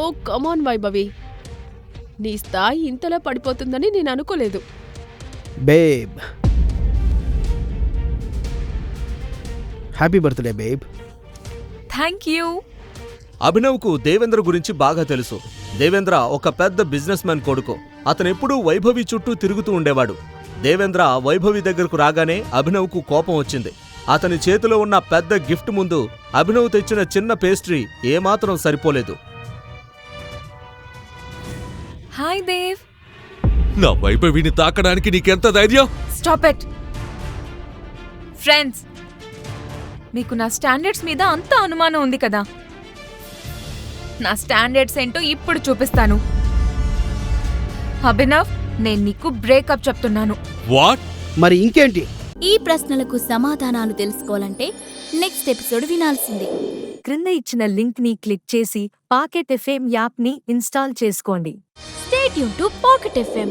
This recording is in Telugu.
ఓ కమాన్ వైభవి, నీ స్థాయి ఇంతలా పడిపోతుందని నేను అనుకోలేదు. Babe, happy birthday babe. Thank you. అభినవ్కు దేవేంద్ర గురించి బాగా తెలుసు. దేవేంద్ర ఒక పెద్ద బిజినెస్ మ్యాన్ కొడుకు. అతనెప్పుడూ వైభవి చుట్టూ తిరుగుతూ ఉండేవాడు. దేవేంద్ర వైభవి దగ్గరకు రాగానే అభినవ్కు కోపం వచ్చింది. అతని చేతిలో ఉన్న పెద్ద గిఫ్ట్ ముందు అభినవ్ తెచ్చిన చిన్న పేస్ట్రీ ఏమాత్రం సరిపోలేదు. హాయ్ దేవ్. నా వైభవిని తాకడానికి నీకెంత ధైర్యం? Stop it. ఫ్రెండ్స్, మీకు నా స్టాండర్డ్స్ మీద అంత అనుమానం ఉంది కదా. నా స్టాండర్డ్స్ ఏంటో ఇప్పుడు చూపిస్తాను. అభినవ్, నేను నీకు బ్రేకప్ చెప్తున్నాను. వాట్? మరి ఇంకేంటి? ఈ ప్రశ్నలకు సమాధానాలు తెలుసుకోవాలంటే నెక్స్ట్ ఎపిసోడ్ వినాల్సిందే. క్రింద ఇచ్చిన లింక్ ని క్లిక్ చేసి పాకెట్ ఎఫ్ఎం యాప్ ని ఇన్స్టాల్ చేసుకోండి. Stay tuned to Pocket FM.